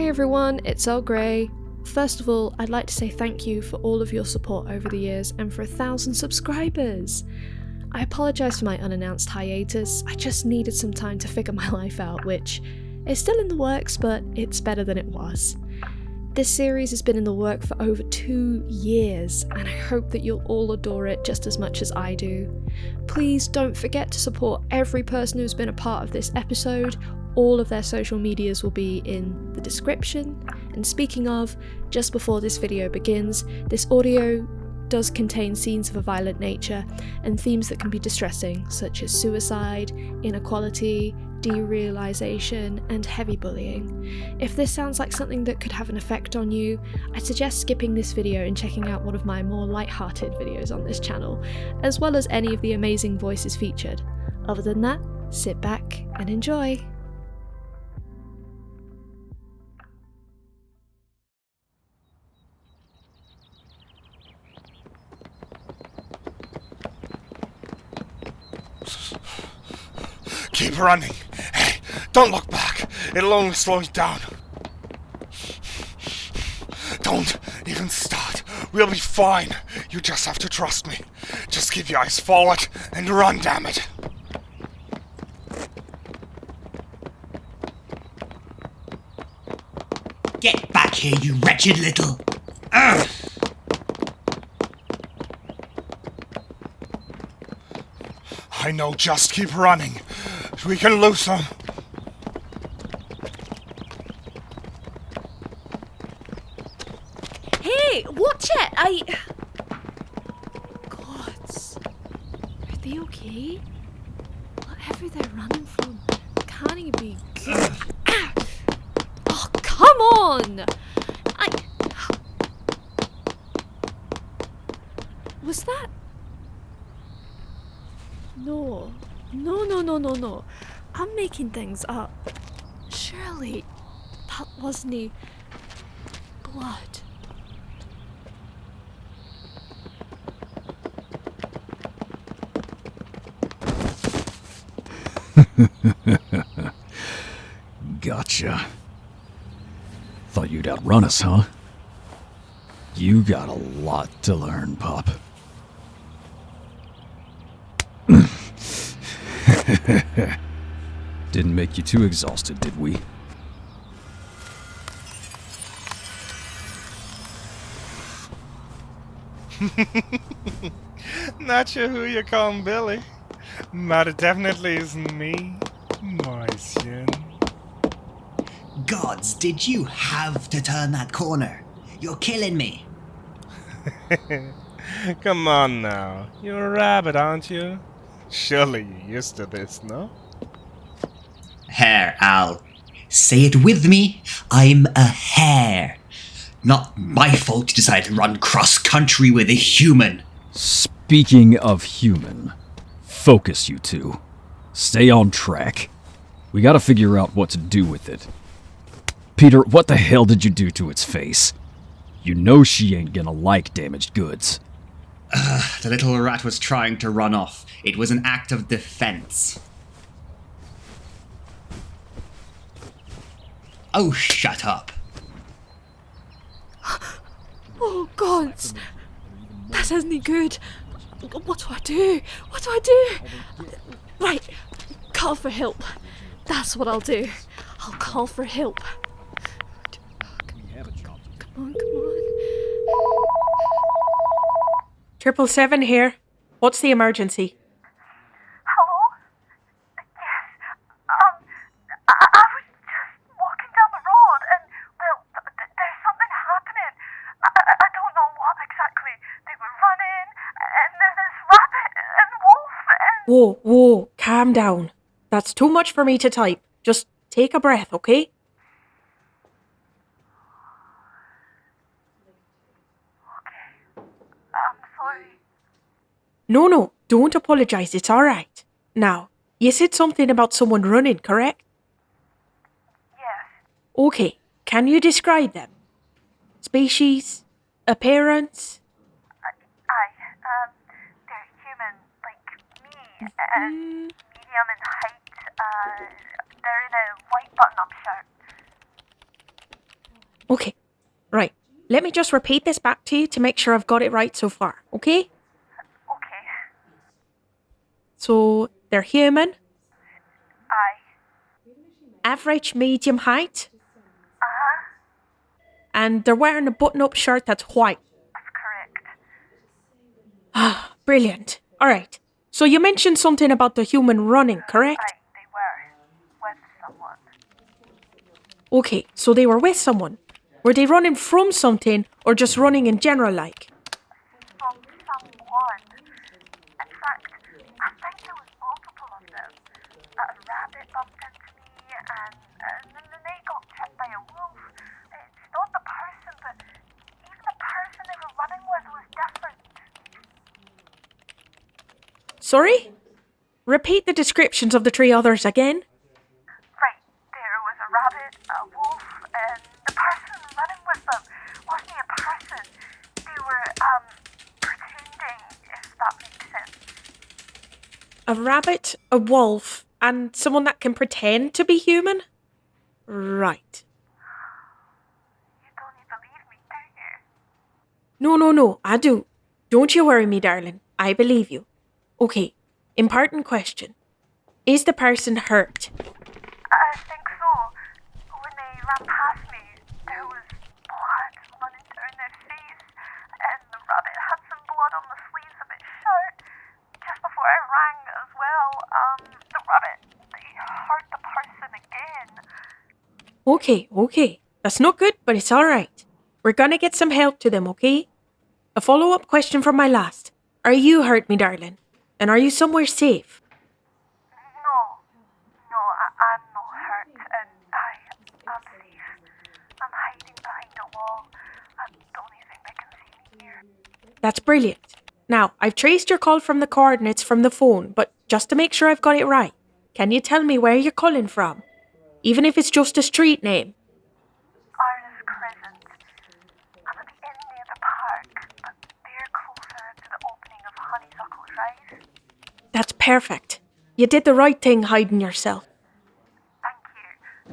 Hey everyone, it's El Grey. First of all, I'd like to say thank you for all of your support over the years and for 1,000 subscribers. I apologise for my unannounced hiatus. I just needed some time to figure my life out, which is still in the works, but it's better than it was. This series has been in the work for over 2 years, and I hope that you'll all adore it just as much as I do. Please don't forget to support every person who's been a part of this episode. All of their social medias will be in the description. And speaking of, just before this video begins, this audio does contain scenes of a violent nature and themes that can be distressing, such as suicide, inequality, derealization, and heavy bullying. If this sounds like something that could have an effect on you, I'd suggest skipping this video and checking out one of my more light-hearted videos on this channel, as well as any of the amazing voices featured. Other than that, sit back and enjoy. Keep running. Hey, don't look back. It'll only slow you down. Don't even start. We'll be fine. You just have to trust me. Just keep your eyes forward and run, damn it. Get back here, you wretched little... Ugh. I know, just keep running. We can lose them. Hey, watch it! Gods. Are they okay? Whatever they're running from can't even be good. Oh, come on! Was that... No. I'm making things up. Surely that wasn't blood. Gotcha. Thought you'd outrun us, huh? You got a lot to learn, Pop. Didn't make you too exhausted, did we? Not sure who you're calling Billy, but it definitely isn't me, Martian. Gods, did you have to turn that corner? You're killing me. Come on now, you're a rabbit, aren't you? Surely you're used to this, no? Hare, Al. Say it with me. I'm a hare. Not my fault you decided to run cross-country with a human. Speaking of human, focus, you two. Stay on track. We gotta figure out what to do with it. Peter, what the hell did you do to its face? You know she ain't gonna like damaged goods. The little rat was trying to run off. It was an act of defense. Oh, shut up. Oh, gods. That isn't good. What do I do? Right, call for help. That's what I'll do. I'll call for help. Come on. 777 here. What's the emergency? Hello? Yes. I was just walking down the road and, well, there's something happening. I don't know what exactly. They were running, and then there's rabbit and wolf and... Whoa, calm down. That's too much for me to type. Just take a breath, okay? No, don't apologize, it's alright. Now, you said something about someone running, correct? Yes. Okay, can you describe them? Species? Appearance? They're human, like me, and medium in height. They're in a white button-up shirt. Okay, right. Let me just repeat this back to you to make sure I've got it right so far, okay? Okay. So, they're human, Aye. average medium height, Uh-huh. and they're wearing a button-up shirt that's white. That's correct. Brilliant. Alright. So you mentioned something about the human running, correct? Aye, they were. With someone. Okay, so they were with someone. Were they running from something or just running in general like? From someone. In fact, I think there was multiple of them. A rabbit bumped into me and then they got tripped by a wolf. It's not the person, but even the person they were running with was different. Sorry? Repeat the descriptions of the three others again. Right, there was a rabbit, a wolf, and the person running with them wasn't a person. They were, pretending, if that makes sense. A rabbit, a wolf, and someone that can pretend to be human? Right. You don't even believe me, do you? No, I do. Don't you worry me, darling. I believe you. Okay, important question. Is the person hurt? I think so. When they ran past me, there was blood running down their face, and the rabbit had some blood on the sleeves of its shirt. Just before I rang as well, the rabbit, they hurt the person again. Okay. That's not good, but it's alright. We're gonna get some help to them, okay? A follow-up question from my last. Are you hurt, me darling? And are you somewhere safe? No, I'm not hurt, and I'm safe. I'm hiding behind a wall. I don't even think they can see me here. That's brilliant. Now, I've traced your call from the coordinates from the phone, but just to make sure I've got it right, can you tell me where you're calling from? Even if it's just a street name. Artist Crescent. I'm at the end near the park, but they're closer to the opening of Honeysuckle Drive. That's perfect. You did the right thing hiding yourself. Thank you.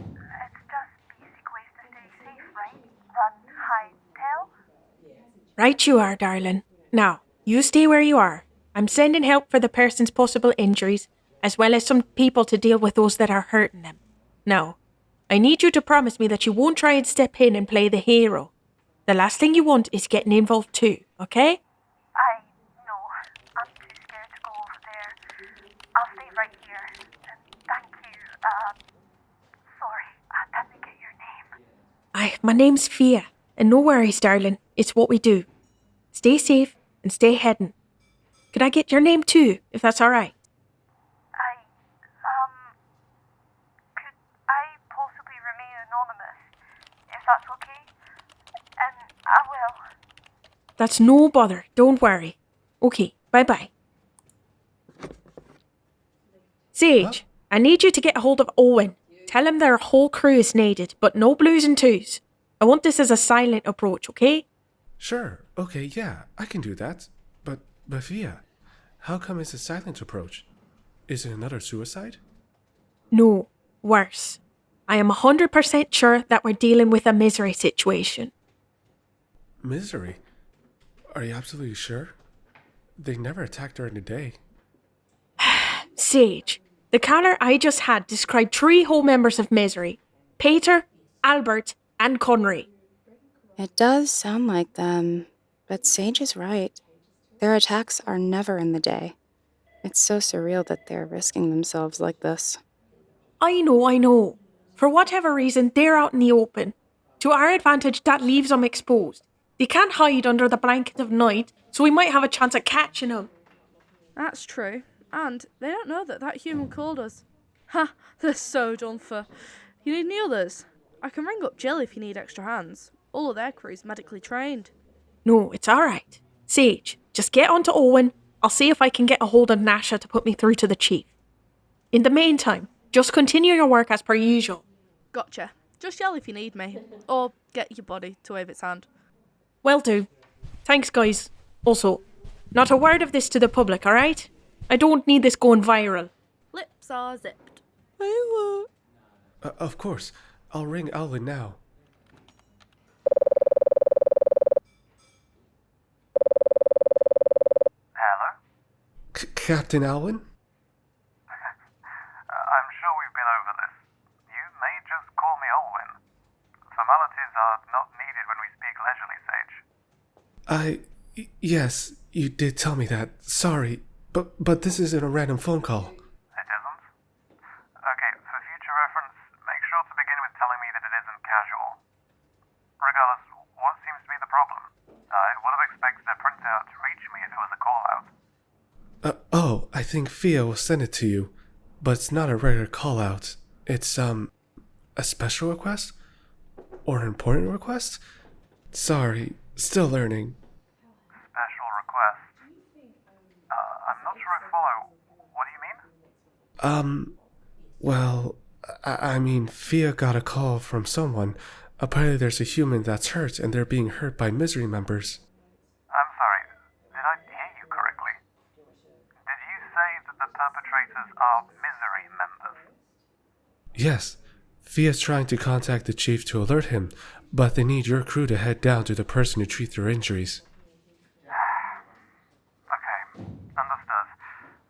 It's just basic ways to stay safe, right? Run, hide, tell? Right you are, darling. Now, you stay where you are. I'm sending help for the person's possible injuries, as well as some people to deal with those that are hurting them. Now, I need you to promise me that you won't try and step in and play the hero. The last thing you want is getting involved too, okay? No, I'm too scared to go over there. I'll stay right here. And thank you. Sorry, I didn't get your name. My name's Fia, and no worries, darling. It's what we do. Stay safe and stay hidden. Could I get your name too, if that's alright? Could I possibly remain anonymous, if that's okay? And I will. That's no bother, don't worry. Okay, bye-bye. Sage, I need you to get a hold of Owen. Tell him their whole crew is needed, but no blues and twos. I want this as a silent approach, okay? Sure, okay, yeah, I can do that. But Via, how come it's a silent approach? Is it another suicide? No, worse. I am 100% sure that we're dealing with a misery situation. Misery? Are you absolutely sure? They never attacked during the day. Sage, the caller I just had described 3 whole members of Misery. Petur, Albert, and Conry. It does sound like them, but Sage is right. Their attacks are never in the day. It's so surreal that they're risking themselves like this. I know. For whatever reason, they're out in the open. To our advantage, that leaves them exposed. They can't hide under the blanket of night, so we might have a chance at catching them. That's true. And they don't know that human called us. Ha, they're so done for. You need any others? I can ring up Jill if you need extra hands. All of their crew's medically trained. No, it's alright. Sage, just get onto Owen. I'll see if I can get a hold of Nasha to put me through to the chief. In the meantime, just continue your work as per usual. Gotcha. Just yell if you need me. Or get your body to wave its hand. Will do. Thanks, guys. Also, not a word of this to the public, alright? I don't need this going viral. Lips are zipped. Of course. I'll ring Alvin now. Captain Alwyn? I'm sure we've been over this. You may just call me Olwyn. Formalities are not needed when we speak leisurely, Sage. Yes, you did tell me that. Sorry, but this isn't a random phone call. It isn't? Okay, for future reference, make sure to begin with telling me that it isn't casual. Regardless, what seems to be the problem? I would have expected a printout to reach me if it was a call-out. I think Fia will send it to you, but it's not a regular call-out. It's, a special request? Or an important request? Sorry, still learning. Special request? I'm not sure I follow. What do you mean? Well, I mean, Fia got a call from someone. Apparently there's a human that's hurt, and they're being hurt by misery members. I'm sorry, did I hear you correctly? Did you say that the perpetrators are misery members? Yes, Fia's trying to contact the chief to alert him, but they need your crew to head down to the person to treat their injuries. Okay, understood.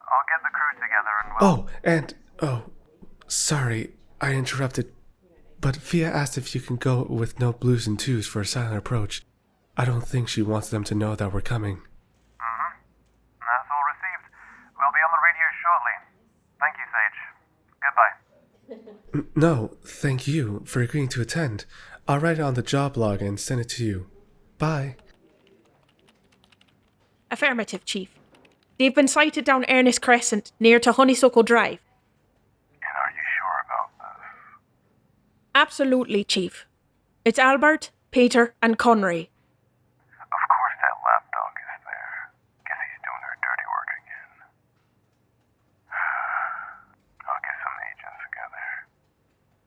I'll get the crew together and we'll... Sorry, I interrupted, but Fia asked if you can go with no blues and twos for a silent approach. I don't think she wants them to know that we're coming. Mm-hmm. That's all received. We'll be on the radio shortly. Thank you, Sage. Goodbye. No, thank you for agreeing to attend. I'll write it on the job log and send it to you. Bye. Affirmative, Chief. They've been sighted down Ernest Crescent, near to Honeysuckle Drive. And are you sure about this? Absolutely, Chief. It's Albert, Peter, and Conry. Of course that lapdog is there. Guess he's doing her dirty work again. I'll get some agents together.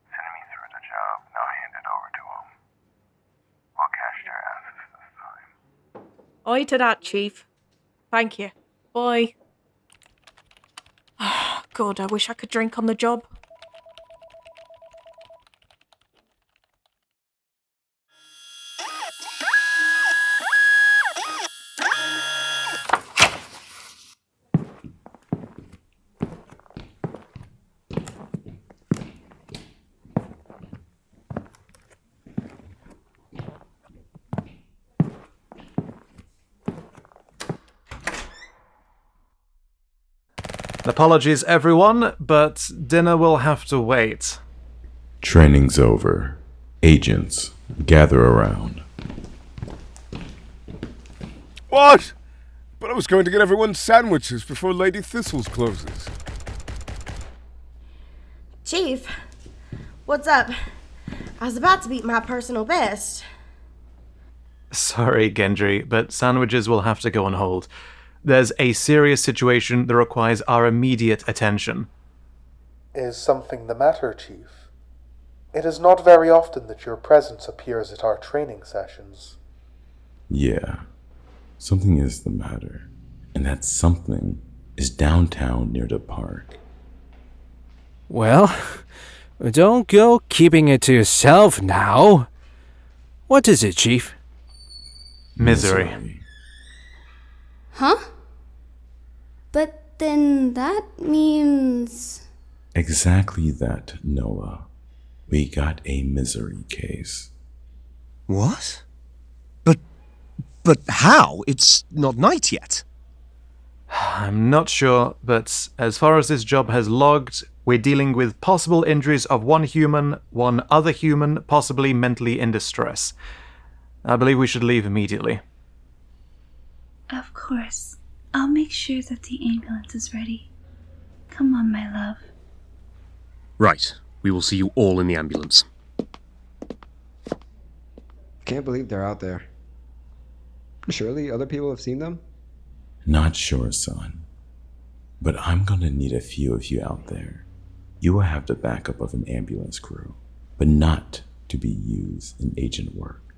Send me through the job, and I'll hand it over to them. We'll catch their asses this time. Oi to that, Chief. Thank you. Bye. God, I wish I could drink on the job. Apologies, everyone, but dinner will have to wait. Training's over. Agents, gather around. What? But I was going to get everyone sandwiches before Lady Thistles closes. Chief, what's up? I was about to beat my personal best. Sorry, Gendry, but sandwiches will have to go on hold. There's a serious situation that requires our immediate attention. Is something the matter, Chief? It is not very often that your presence appears at our training sessions. Yeah, something is the matter. And that something is downtown near the park. Well, don't go keeping it to yourself now. What is it, Chief? Misery. Huh? But then that means... Exactly that, Noah. We got a misery case. What? But how? It's not night yet. I'm not sure, but as far as this job has logged, we're dealing with possible injuries of one human, one other human, possibly mentally in distress. I believe we should leave immediately. Of course. I'll make sure that the ambulance is ready. Come on, my love. Right. We will see you all in the ambulance. Can't believe they're out there. Surely other people have seen them? Not sure, son. But I'm gonna need a few of you out there. You will have the backup of an ambulance crew, but not to be used in agent work.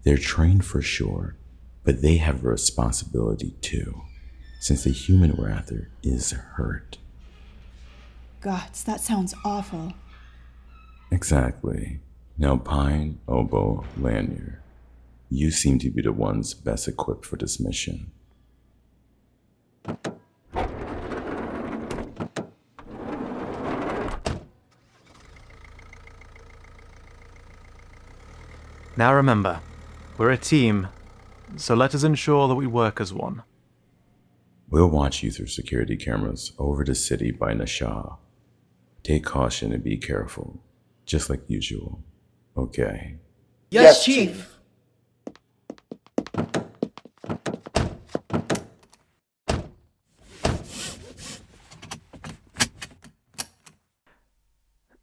They're trained for sure, but they have a responsibility too, since the human we're after is hurt. Gods, that sounds awful. Exactly. Now Pine, Oboe, Lanier, you seem to be the ones best equipped for this mission. Now remember, we're a team, so let us ensure that we work as one. We'll watch you through security cameras over the city by Nasha. Take caution and be careful, just like usual. Okay? Yes, Chief.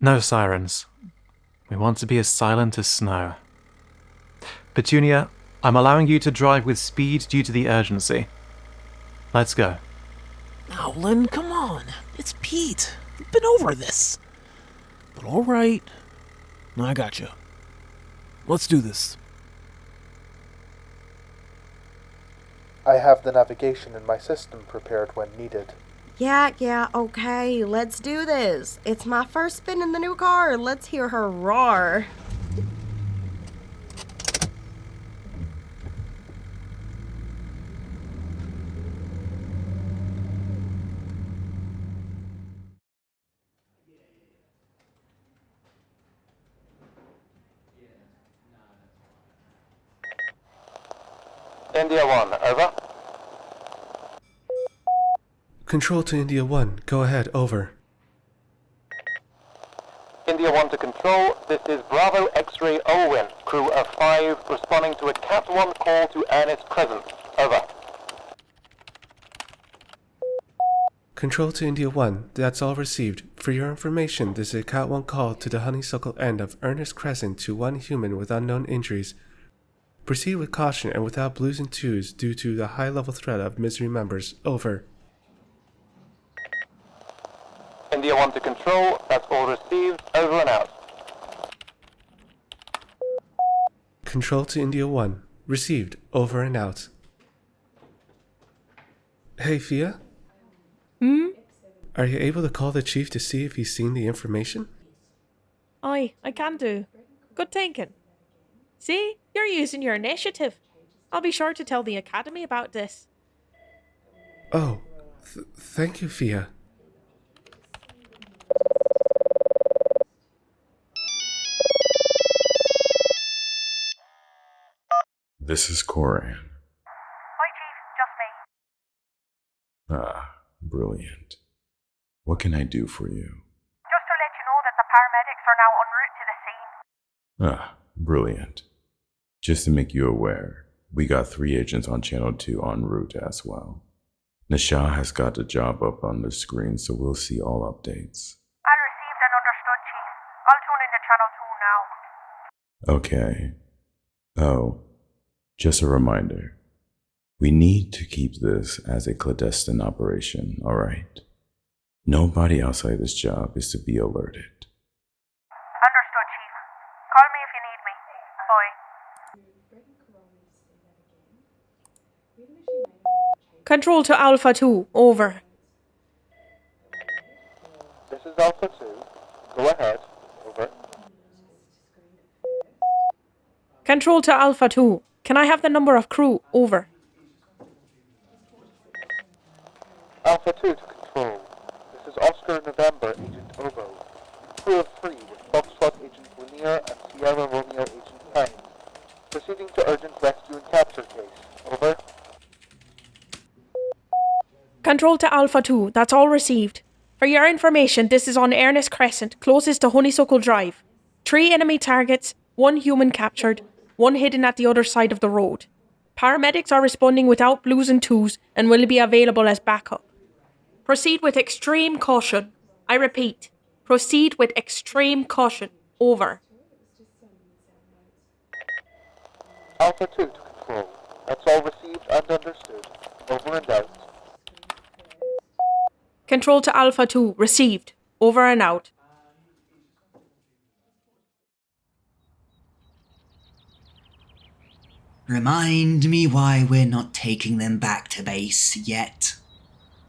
No sirens. We want to be as silent as snow. Petunia, I'm allowing you to drive with speed due to the urgency. Let's go. Now, Lynn, come on. It's Pete. We've been over this. But alright. I got you. Let's do this. I have the navigation in my system prepared when needed. Yeah, okay, let's do this. It's my first spin in the new car. Let's hear her roar. India 1, over. Control to India 1. Go ahead, over. India 1 to Control, this is Bravo X-Ray Owen, crew of 5, responding to a Cat 1 call to Ernest Crescent, over. Control to India 1. That's all received. For your information, this is a Cat 1 call to the honeysuckle end of Ernest Crescent to one human with unknown injuries. Proceed with caution and without blues and twos due to the high-level threat of misery members. Over. India 1 to Control, that's all received, over and out. Control to India 1. Received. Over and out. Hey, Fia? Are you able to call the chief to see if he's seen the information? Aye, I can do. Good thinking. See, you're using your initiative. I'll be sure to tell the academy about this. Oh, thank you, Fia. This is Koran. Hi, Chief. Just me. Ah, brilliant. What can I do for you? Just to let you know that the paramedics are now en route to the scene. Ah, brilliant. Just to make you aware, we got 3 agents on Channel 2 en route as well. Nasha has got the job up on the screen, so we'll see all updates. I received and understood, Chief. I'll tune in to Channel 2 now. Okay. Oh, just a reminder. We need to keep this as a clandestine operation, alright? Nobody outside this job is to be alerted. Understood, Chief. Call me if you need me. Bye. Control to Alpha 2, over. This is Alpha 2. Go ahead, over. Control to Alpha 2. Can I have the number of crew, over? Alpha 2 to Control. This is Oscar November, Agent Obo. Crew of 3 with Foxtrot Agent Lanier and Sierra Romeo Agent Pine. Proceeding to urgent rescue and capture case. Over. Control to Alpha 2, that's all received. For your information, this is on Ernest Crescent, closest to Honeysuckle Drive. 3 enemy targets, 1 human captured, 1 hidden at the other side of the road. Paramedics are responding without blues and twos and will be available as backup. Proceed with extreme caution. I repeat, proceed with extreme caution. Over. Alpha 2 to Control. That's all received and understood. Over and out. Control to Alpha 2, received. Over and out. Remind me why we're not taking them back to base yet.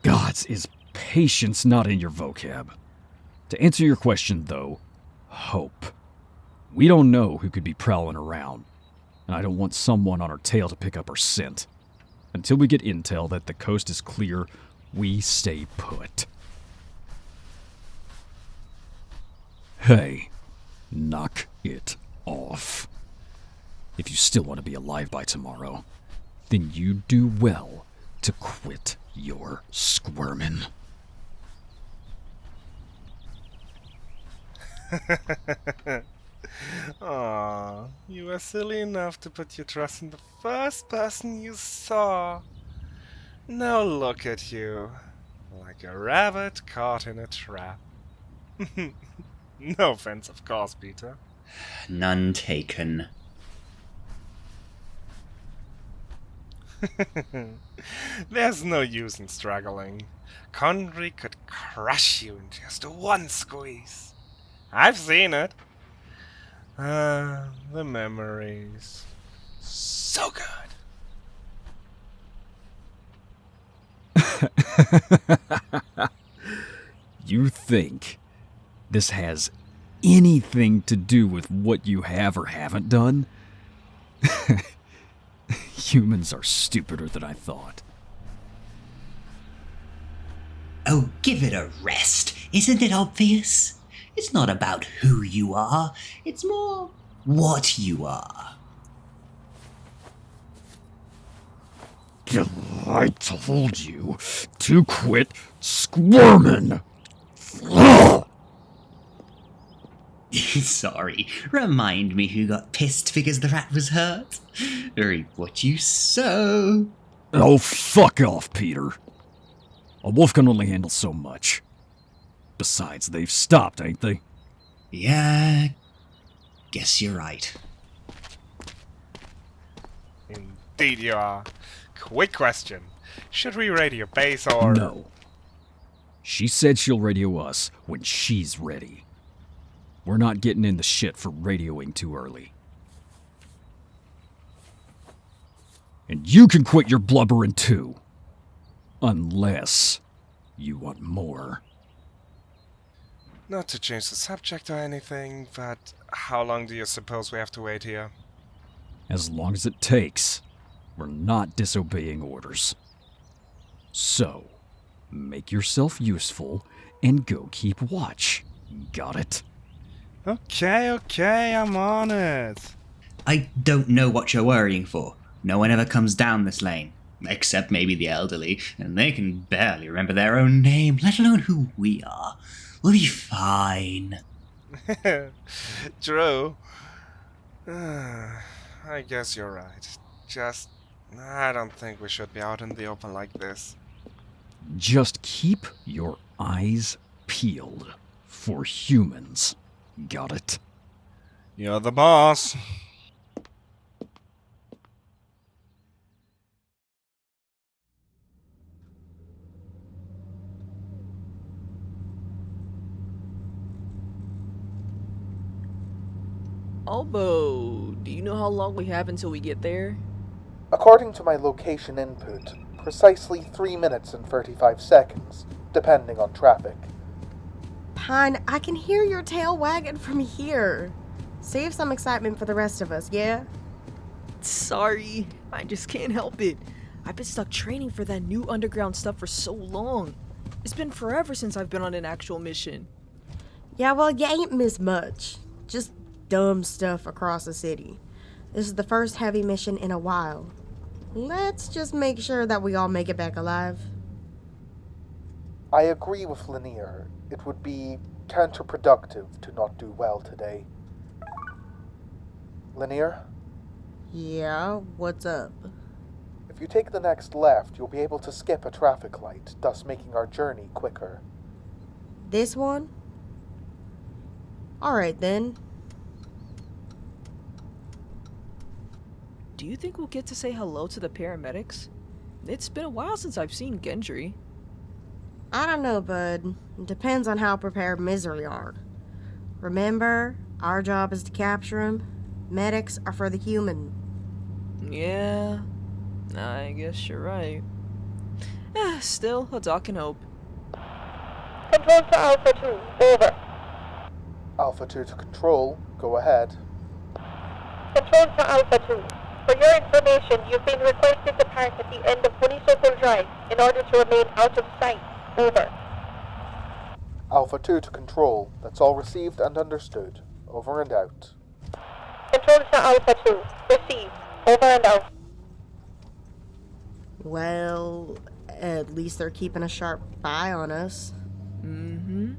Gods, is patience not in your vocab? To answer your question, though, hope. We don't know who could be prowling around, and I don't want someone on our tail to pick up our scent. Until we get intel that the coast is clear, we stay put. Hey, knock it off. If you still want to be alive by tomorrow, then you do well to quit your squirming. Aw, you were silly enough to put your trust in the first person you saw. Now look at you, like a rabbit caught in a trap. No offense, of course, Peter. None taken. There's no use in struggling. Condry could crush you in just one squeeze. I've seen it. Ah, the memories. So good. You think this has anything to do with what you have or haven't done? Humans are stupider than I thought. Oh, give it a rest. Isn't it obvious? It's not about who you are. It's more what you are. I told you to quit squirming. Sorry, remind me who got pissed because the rat was hurt? Reap what you sow. Oh, fuck off, Peter. A wolf can only handle so much. Besides, they've stopped, ain't they? Yeah, guess you're right. Indeed you are. Quick question. Should we radio base or... No. She said she'll radio us when she's ready. We're not getting in the shit for radioing too early. And you can quit your blubbering too. Unless you want more. Not to change the subject or anything, but how long do you suppose we have to wait here? As long as it takes. We're not disobeying orders. So, make yourself useful and go keep watch. Got it? Okay, I'm on it. I don't know what you're worrying for. No one ever comes down this lane. Except maybe the elderly, and they can barely remember their own name, let alone who we are. We'll be fine. True. I guess you're right. Just, I don't think we should be out in the open like this. Just keep your eyes peeled for humans. Got it? You're the boss. Albo, do you know how long we have until we get there? According to my location input, precisely 3 minutes and 35 seconds, depending on traffic. Pine, I can hear your tail wagging from here. Save some excitement for the rest of us, yeah? Sorry, I just can't help it. I've been stuck training for that new underground stuff for so long. It's been forever since I've been on an actual mission. Yeah, well, you ain't missed much. Just dumb stuff across the city. This is the first heavy mission in a while. Let's just make sure that we all make it back alive. I agree with Lanier. It would be counterproductive to not do well today. Lanier? Yeah, what's up? If you take the next left, you'll be able to skip a traffic light, thus making our journey quicker. This one? Alright then. Do you think we'll get to say hello to the paramedics? It's been a while since I've seen Gendry. I don't know, bud. It depends on how prepared Misery are. Remember, our job is to capture him. Medics are for the human. Yeah, I guess you're right. Still, a doc can hope. Control to Alpha 2, over. Alpha 2 to Control, go ahead. Control to Alpha 2. For your information, you've been requested to park at the end of Honeysuckle Drive in order to remain out of sight. Over. Alpha 2 to Control, that's all received and understood. Over and out. Control to Alpha 2. Receive. Over and out. Well, at least they're keeping a sharp eye on us. Mm-hmm.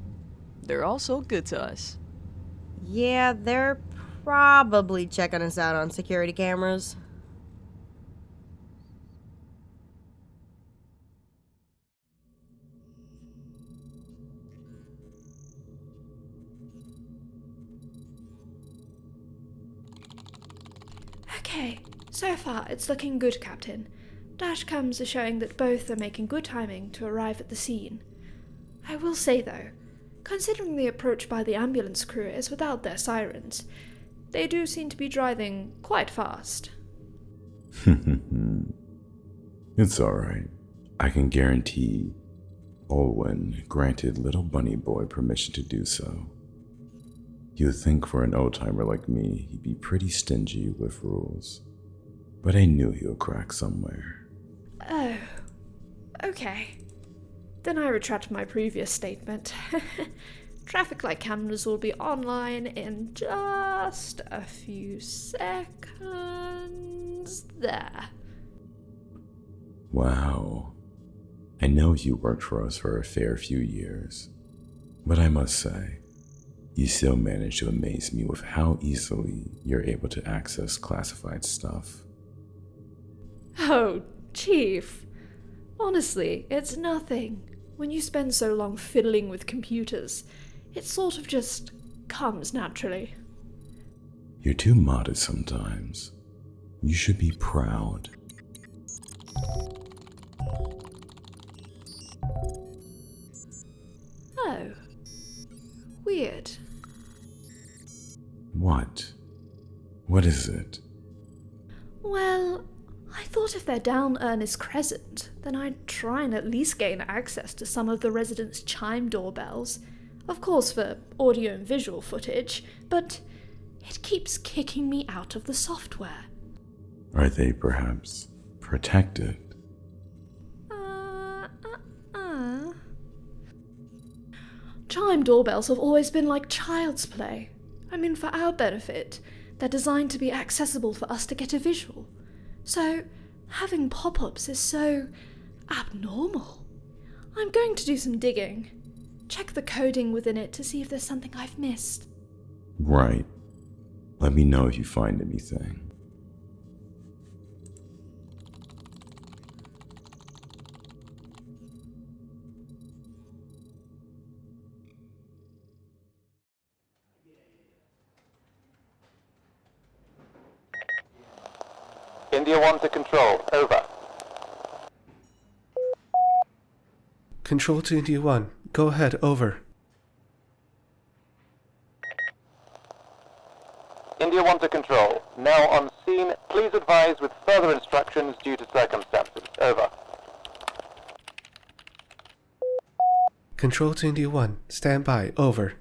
They're all so good to us. Yeah, they're probably checking us out on security cameras. Okay, so far it's looking good, Captain. Dashcams are showing that both are making good timing to arrive at the scene. I will say though, considering the approach by the ambulance crew is without their sirens, they do seem to be driving quite fast. It's alright. I can guarantee Olwen granted little bunny boy permission to do so. You'd think for an old-timer like me, he'd be pretty stingy with rules. But I knew he would crack somewhere. Oh, okay. Then I retract my previous statement. Traffic light cameras will be online in just a few seconds. There. Wow. I know you worked for us for a fair few years. But I must say, you still manage to amaze me with how easily you're able to access classified stuff. Oh, Chief. Honestly, it's nothing. When you spend so long fiddling with computers, it sort of just comes naturally. You're too modest sometimes. You should be proud. Oh. Weird. What? What is it? Well, I thought if they're down Ernest Crescent, then I'd try and at least gain access to some of the residents' chime doorbells. Of course for audio and visual footage, but it keeps kicking me out of the software. Are they perhaps protected? Chime doorbells have always been like child's play. I mean, for our benefit, they're designed to be accessible for us to get a visual. So, having pop-ups is so abnormal. I'm going to do some digging. Check the coding within it to see if there's something I've missed. Right. Let me know if you find anything. India 1 to Control, over. Control to India 1. Go ahead, over. India 1 to Control, now on scene. Please advise with further instructions due to circumstances, over. Control to India 1. Stand by, over.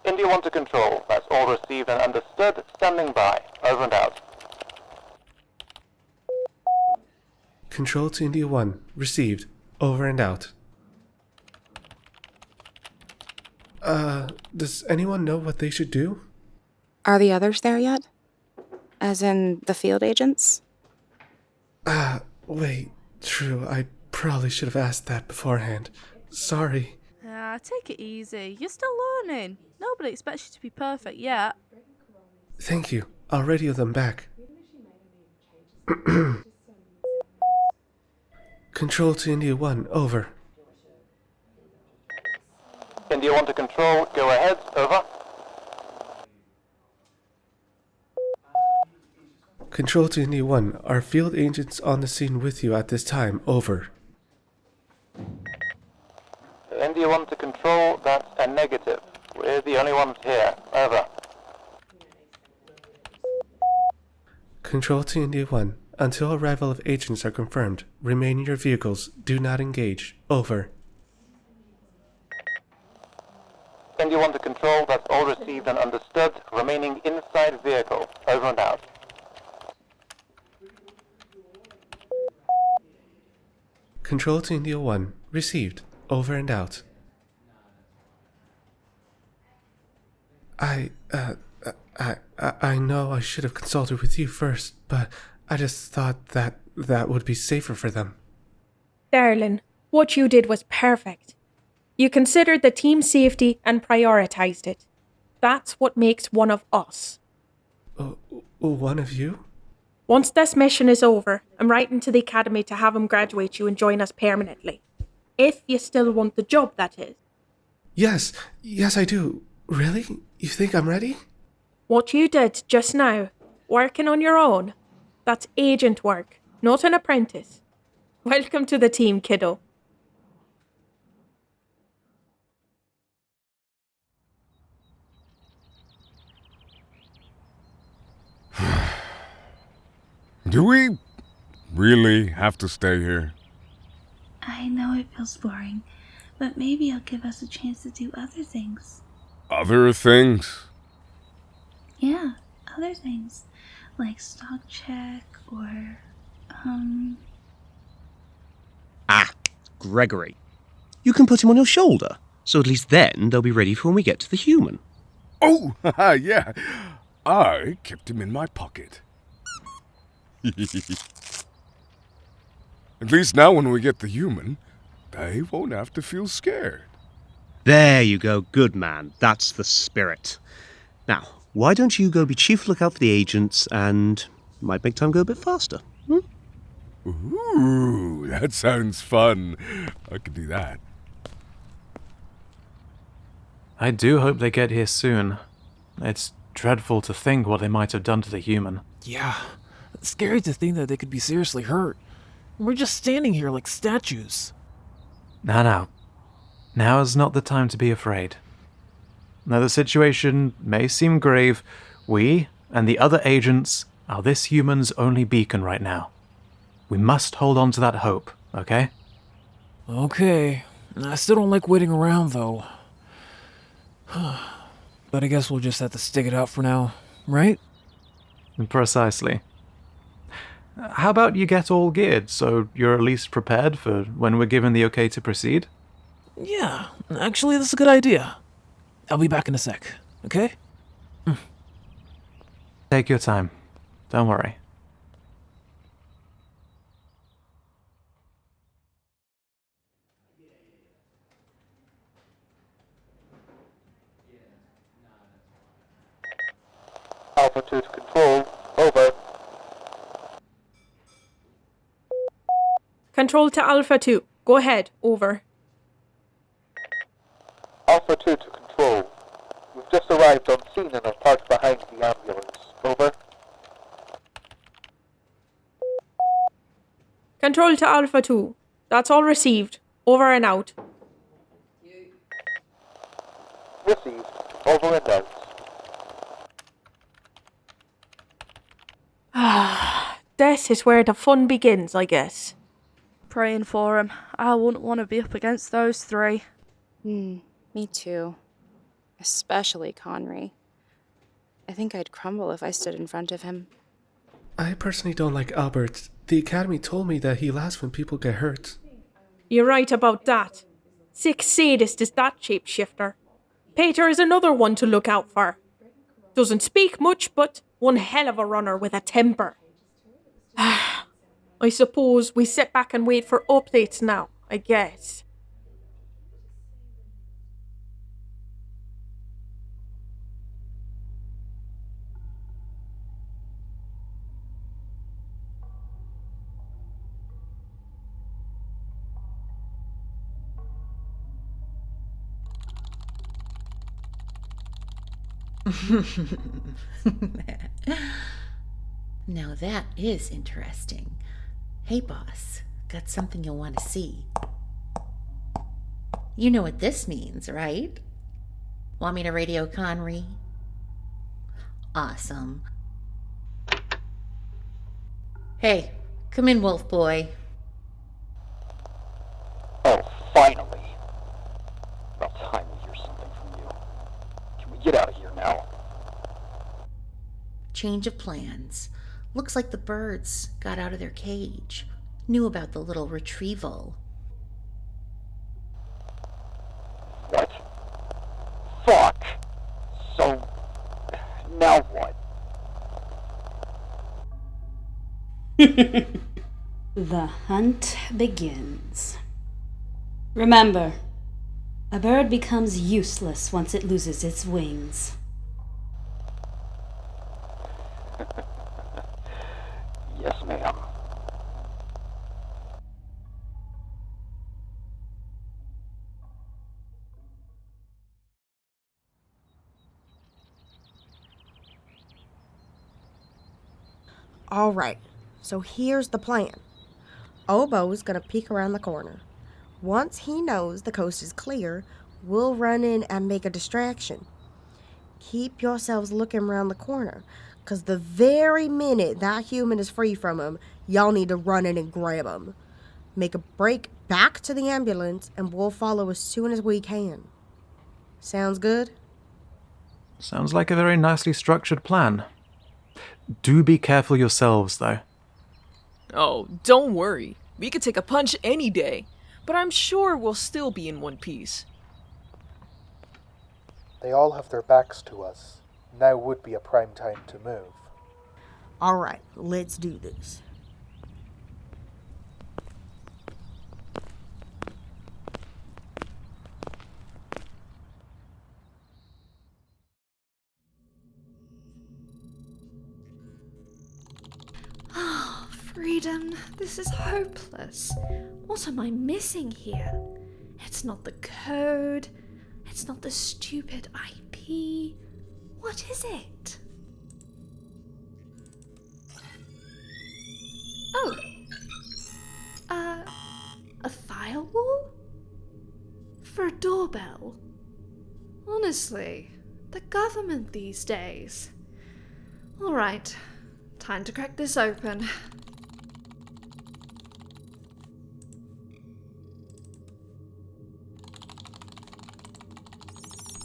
India 1 to Control, that's all received and understood. Standing by, over and out. Control to India 1. Received. Over and out. Does anyone know what they should do? Are the others there yet? As in the field agents? Wait. True, I probably should have asked that beforehand. Sorry. Take it easy. You're still learning. Nobody expects you to be perfect yet. Thank you. I'll radio them back. Control to India 1, over. India 1 to Control, go ahead, over. Control to India 1, are field agents on the scene with you at this time, over. India 1 to Control, that's a negative. We're the only ones here, over. Control to India 1, until arrival of agents are confirmed, remain in your vehicles, do not engage, over. India 1 to Control, that's all received and understood. Remaining inside vehicle, over and out. Control to India 1, received, over and out. I know I should have consulted with you first, but I just thought that would be safer for them. Darling, what you did was perfect. You considered the team's safety and prioritized it. That's what makes one of us. One of you? Once this mission is over, I'm writing to the academy to have him graduate you and join us permanently. If you still want the job, that is. Yes, I do. Really? You think I'm ready? What you did just now, working on your own, that's agent work, not an apprentice. Welcome to the team, kiddo. Do we really have to stay here? I know it feels boring, but maybe it'll give us a chance to do other things. Other things? Yeah, other things. Like stock check or, Gregory. You can put him on your shoulder, so at least then they'll be ready for when we get to the human. Oh, yeah. I kept him in my pocket. At least now when we get the human, they won't have to feel scared. There you go, good man. That's the spirit. Now, why don't you go be chief lookout for the agents and might make time go a bit faster? Ooh, that sounds fun. I could do that. I do hope they get here soon. It's dreadful to think what they might have done to the human. Yeah, it's scary to think that they could be seriously hurt. We're just standing here like statues. Now. Now is not the time to be afraid. Now the situation may seem grave, we and the other agents are this human's only beacon right now. We must hold on to that hope, okay? Okay. I still don't like waiting around, though. But I guess we'll just have to stick it out for now, right? Precisely. How about you get all geared, so you're at least prepared for when we're given the okay to proceed? Yeah, actually, that's a good idea. I'll be back in a sec, okay? Take your time. Don't worry. Alpha 2 to control. Over. Control to Alpha 2. Go ahead. Over. Alpha 2 to control. We've just arrived on scene and are parked behind the ambulance. Over. Control to Alpha 2. That's all received. Over and out. Received. Over and out. This is where the fun begins, I guess. Praying for him. I wouldn't want to be up against those three. Me too. Especially Conry. I think I'd crumble if I stood in front of him. I personally don't like Albert. The academy told me that he laughs when people get hurt. You're right about that. Sick sadist is that shapeshifter. Petur is another one to look out for. Doesn't speak much, but one hell of a runner with a temper. I suppose we sit back and wait for updates now, I guess. Now that is interesting. Hey, boss, got something you'll want to see. You know what this means, right? Want me to radio Conry? Awesome. Hey, come in, Wolf Boy. Oh, finally. About time we hear something from you. Can we get out of here now? Change of plans. Looks like the birds got out of their cage. Knew about the little retrieval. What? Fuck! So The hunt begins. Remember, a bird becomes useless once it loses its wings. Yes, ma'am. All right, so here's the plan. Obo's gonna peek around the corner. Once he knows the coast is clear, we'll run in and make a distraction. Keep yourselves looking around the corner, because the very minute that human is free from him, y'all need to run in and grab him. Make a break back to the ambulance, and we'll follow as soon as we can. Sounds good? Sounds like a very nicely structured plan. Do be careful yourselves, though. Oh, don't worry. We could take a punch any day, but I'm sure we'll still be in one piece. They all have their backs to us. Now would be a prime time to move. All right, let's do this. Ah, freedom. This is hopeless. What am I missing here? It's not the code. It's not the stupid IP. What is it? Oh. A firewall? For a doorbell? Honestly, the government these days. Alright, time to crack this open.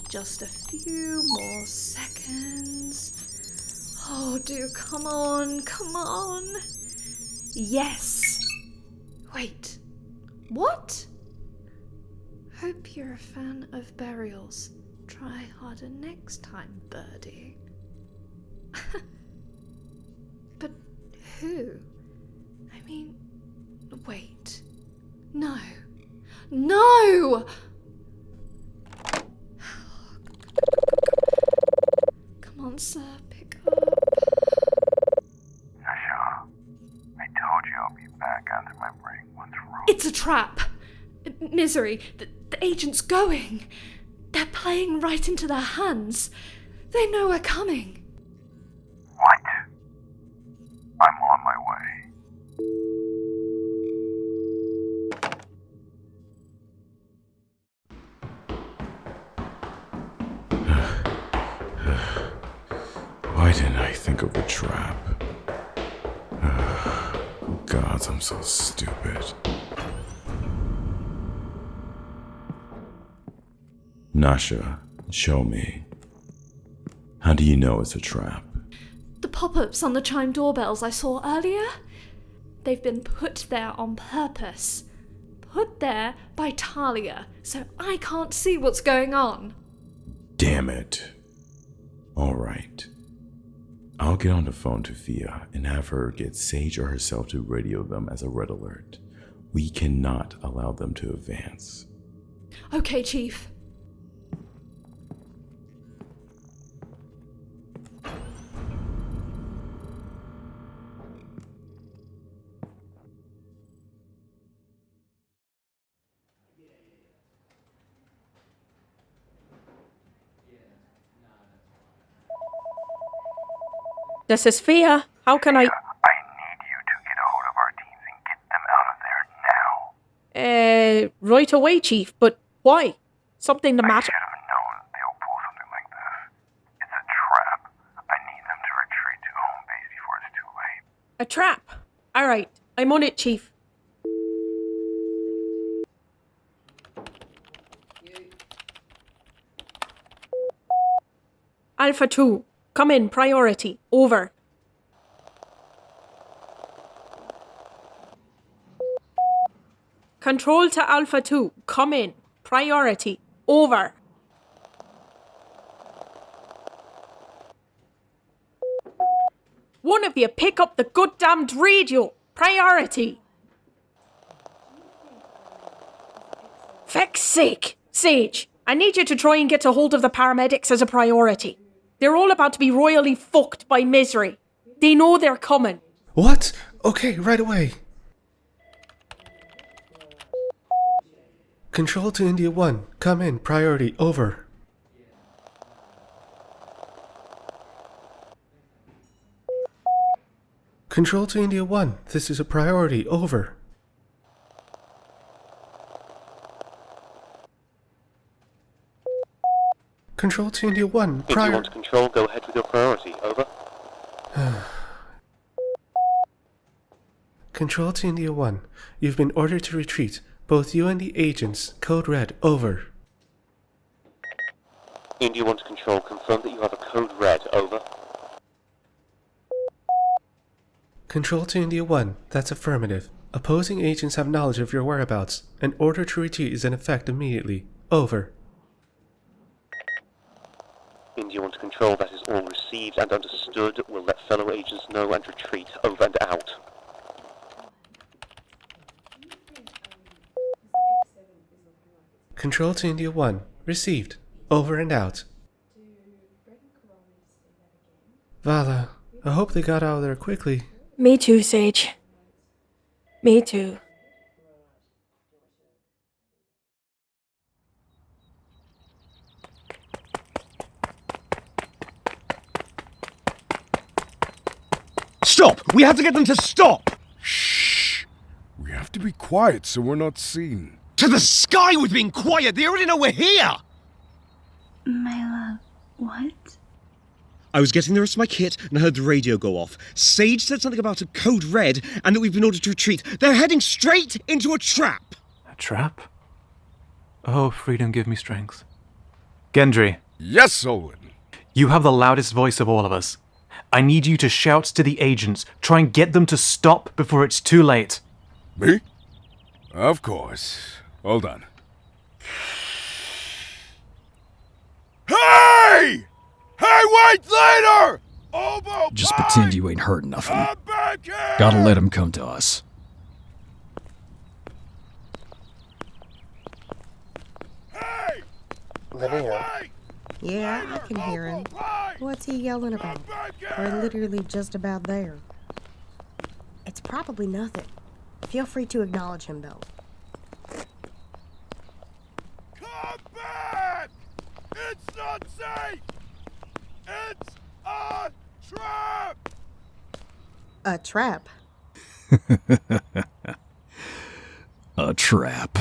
Just a few more seconds. Oh, do come on, come on. Yes. Wait, what? Hope you're a fan of burials. Try harder next time, birdie. But who? I mean, wait. No. No! Come on, sir, pick up. Nasha, I told you I'll be back after my break. What's wrong? It's a trap! Misery, the agent's going. They're playing right into their hands. They know we're coming. What? I'm on my way. Why didn't I think of a trap? Gods, I'm so stupid. Nasha, show me. How do you know it's a trap? The pop-ups on the chime doorbells I saw earlier? They've been put there on purpose. Put there by Talia, so I can't see what's going on. Damn it. Alright. I'll get on the phone to Fia and have her get Sage or herself to radio them as a red alert. We cannot allow them to advance. Okay, Chief. This is Fia. How can I... I need you to get a hold of our teams and get them out of there now. Right away, Chief, but why? Something the I matter... should have known they'll pull something like this. It's a trap. I need them to retreat to home base before it's too late. A trap. All right, I'm on it, Chief. Alpha 2, come in, priority, over. Control to Alpha 2, come in, priority, over. one of you pick up the goddamned radio. Priority. Feck's sake. Sage, I need you to try and get a hold of the paramedics as a priority. They're all about to be royally fucked by misery. They know they're coming. What? Okay, right away. Control to India 1. Come in. Priority. Over. Control to India 1. This is a priority. Over. Control to India 1. If you want control, go ahead with your priority. Over. Control to India 1. You've been ordered to retreat. Both you and the agents. Code red. Over. India 1 to control. Confirm that you have a code red. Over. Control to India 1. That's affirmative. Opposing agents have knowledge of your whereabouts. An order to retreat is in effect immediately. Over. India 1 to control. That is all received and understood. We'll let fellow agents know and retreat. Over and out. Control to India 1. Received. Over and out. Vala, I hope they got out of there quickly. Me too, Sage. Me too. Stop! We have to get them to stop! Shh! We have to be quiet so we're not seen. To the sky with being quiet! They already know we're here! My love, what? I was getting the rest of my kit and I heard the radio go off. Sage said something about a code red and that we've been ordered to retreat. They're heading straight into a trap! A trap? Oh, freedom, give me strength. Gendry. Yes, Olin. You have the loudest voice of all of us. I need you to shout to the agents. Try and get them to stop before it's too late. Me? Of course. Hold on. Hey! Hey, wait later! Oboe, Just pretend you ain't heard nothing. Gotta let him come to us. Linnea. Yeah, I can hear him. What's he yelling about? We're literally just about there. It's probably nothing. Feel free to acknowledge him, though. Come back! It's not safe! It's a trap! A trap? A trap.